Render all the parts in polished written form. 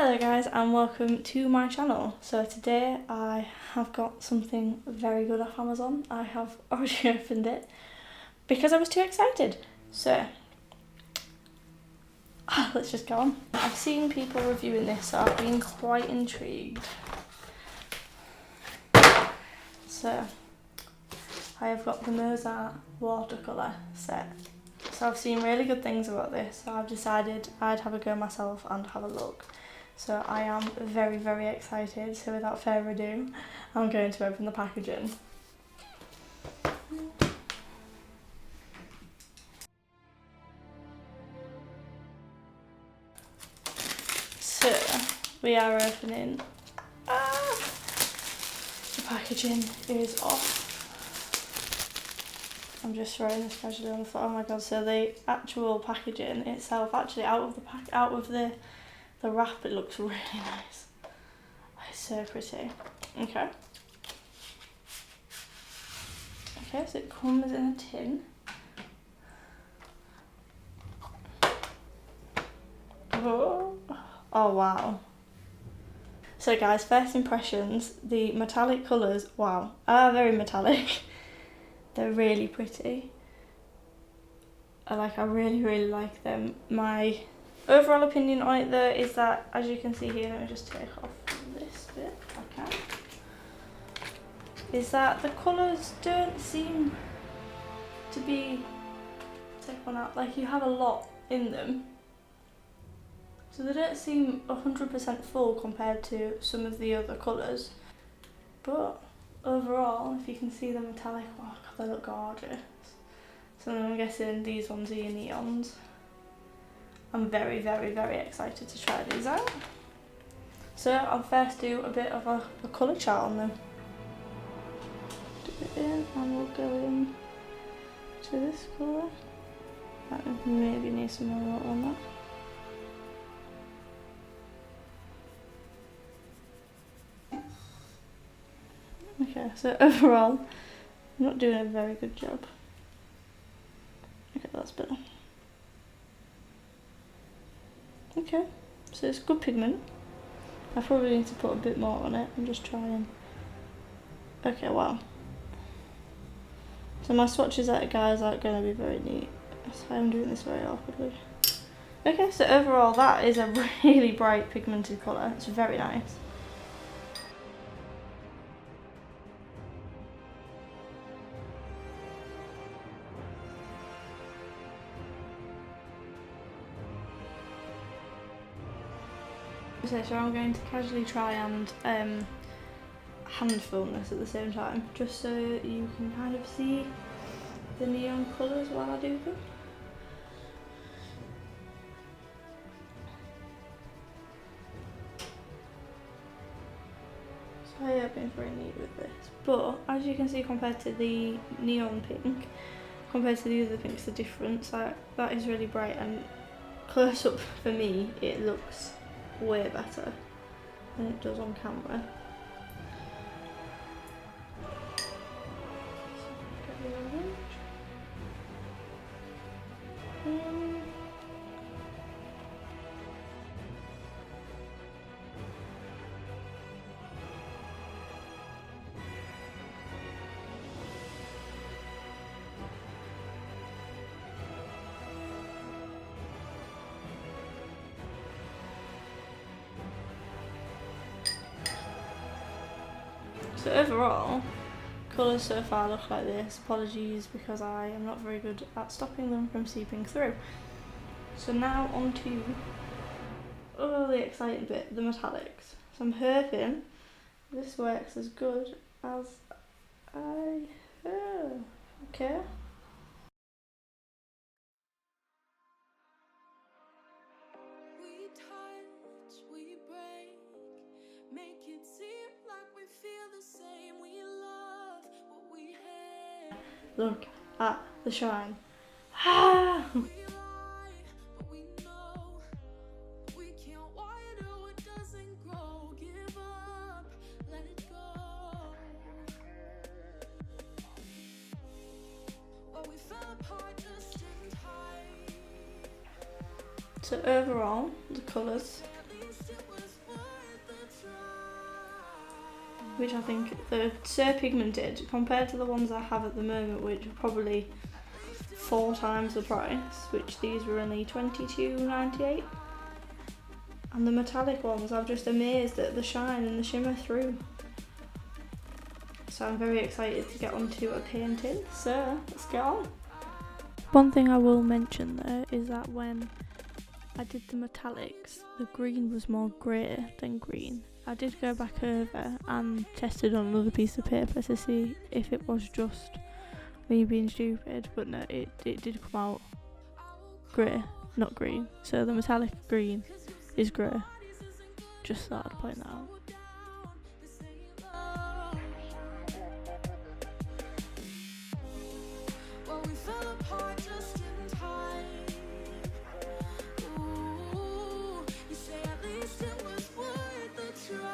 Hello guys and welcome to my channel. So today I have got something very good off Amazon. I have already opened it because I was too excited. So let's just go on. I've seen people reviewing this, so I've been quite intrigued. So I have got the Mozart watercolour set. So I've seen really good things about this, so I've decided I'd have a go myself and have a look. So I am very, very excited. So without further ado, I'm going to open the packaging. So we are opening. The packaging is off. I'm just throwing this casually on the floor. Oh my god! So the actual packaging itself, actually out of the wrap, it looks really nice. It's so pretty. Okay. Okay, so it comes in a tin. Oh wow. So guys, first impressions, the metallic colours, wow, are very metallic. They're really pretty. I really, really like them. My overall opinion on it though is that, as you can see here, let me just take off this bit if I can, is that the colours don't seem to be, take one out, like you have a lot in them. So they don't seem 100% full compared to some of the other colours. But overall, if you can see the metallic, oh god, they look gorgeous. So I'm guessing these ones are your neons. I'm very, very, very excited to try these out. So I'll first do a bit of a colour chart on them. Dip it in and we'll go in to this colour. That maybe needs some more water on that. Okay, so overall, I'm not doing a very good job. Okay, that's better. Okay, so it's good pigment. I probably need to put a bit more on it. I'm just trying. Okay, wow. So my swatches out, guys, aren't going to be very neat. So I'm doing this very awkwardly. Okay, so overall that is a really bright pigmented colour. It's very nice. So I'm going to casually try and hand film this at the same time, just so you can kind of see the neon colours while I do them. So I have been very neat with this, but as you can see, compared to the neon pink, compared to the other pinks, the difference, that is really bright, and close up for me it looks way better than it does on camera. So overall, colours so far look like this. Apologies because I am not very good at stopping them from seeping through. So now on to the exciting bit, the metallics. So I'm hoping this works as good as I hope. Okay. We touch, we break, make it seem like we feel the same. We love what we hate. Look at the shine. We lie, but we know we can't water what doesn't grow. Give up, let it go. Well, we fell apart just in time. So overall, the colours which I think they're so pigmented compared to the ones I have at the moment, which are probably 4 times the price, which these were only $22.98. And the metallic ones, I'm just amazed at the shine and the shimmer through. So I'm very excited to get onto a painting, so let's get on. One thing I will mention there is that when I did the metallics, the green was more grey than green. I did go back over and tested on another piece of paper to see if it was just me being stupid, but no, it did come out grey, not green. So the metallic green is grey. Just thought I'd point that out. Well, we fell apart just in time. Ooh, you say at least it was worth a try.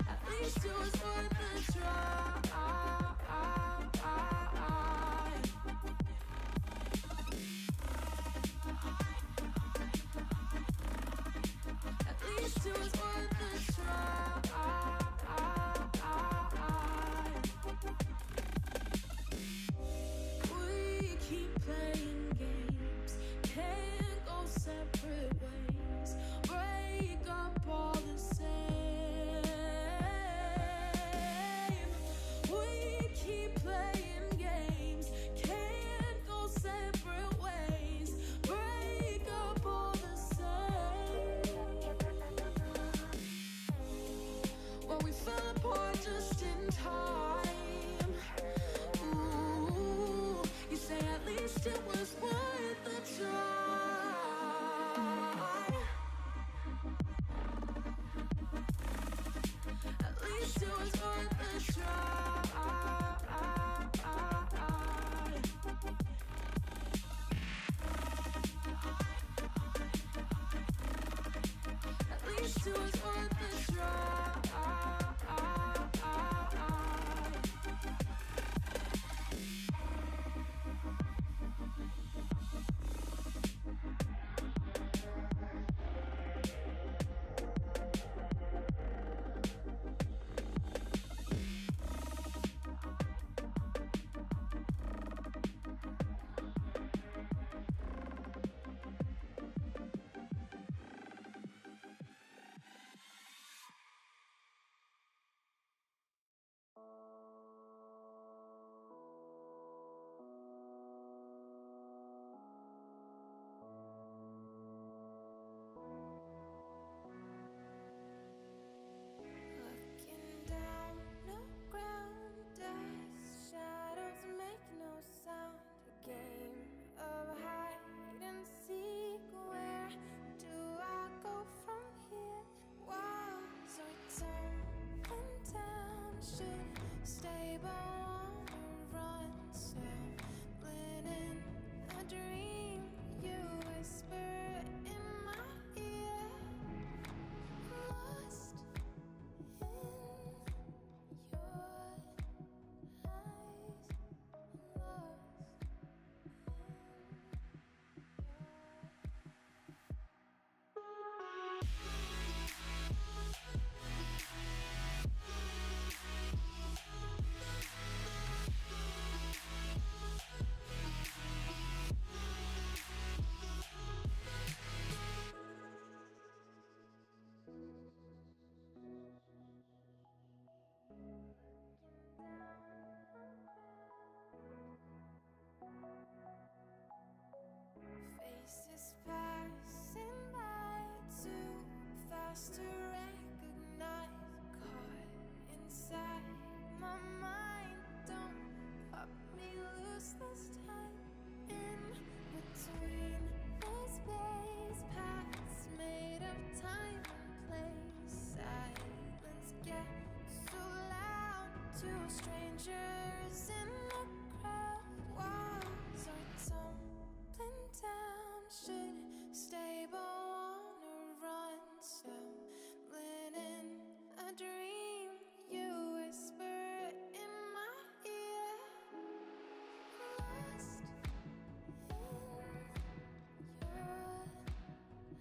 At least it was worth a try. At least it was worth a try. We keep playing games, can't go separate ways, break up all the same. We keep playing games, can't go separate ways, break up all the same. Well, we fell apart just in time. Ooh, you say at least it was worth a try. At least it was worth a try. At least it was worth a try. Looking down, no ground, dust, shadows make no sound. A game of hide and seek. Where do I go from here? Walls are tumbling down, should stay but wanna run. Stumbling in a dream, you whisper in my ear. Lost in your eyes, lost faces passing by too fast to recognize. Caught inside my mind, don't pop me loose this time. In between the space, paths made of time and place. Silence gets so loud to strangers in the crowd. Walls are tumbling down, should stay but wanna run. Stumbling in a dream, you whisper in my ear. Lost in your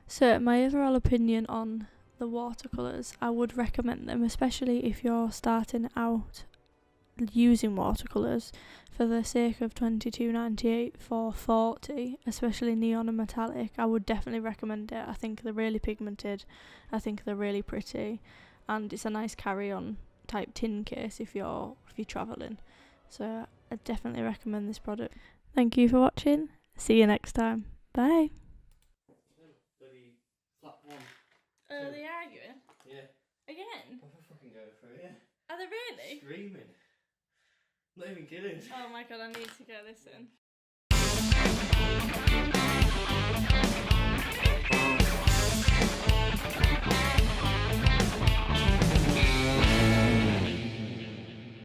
So my overall opinion on the watercolours, I would recommend them, especially if you're starting out using watercolours, for the sake of $22.98 for 40, especially neon and metallic. I would definitely recommend it. I think they're really pigmented, I think they're really pretty, and it's a nice carry-on type tin case if you're travelling. So I definitely recommend this product. Thank you for watching. See you next time. Bye. Bloody flat one. Are they arguing? Yeah. Again? I'll fucking go through it. Are they really? Screaming. Not even kidding. Oh my god, I need to get this in.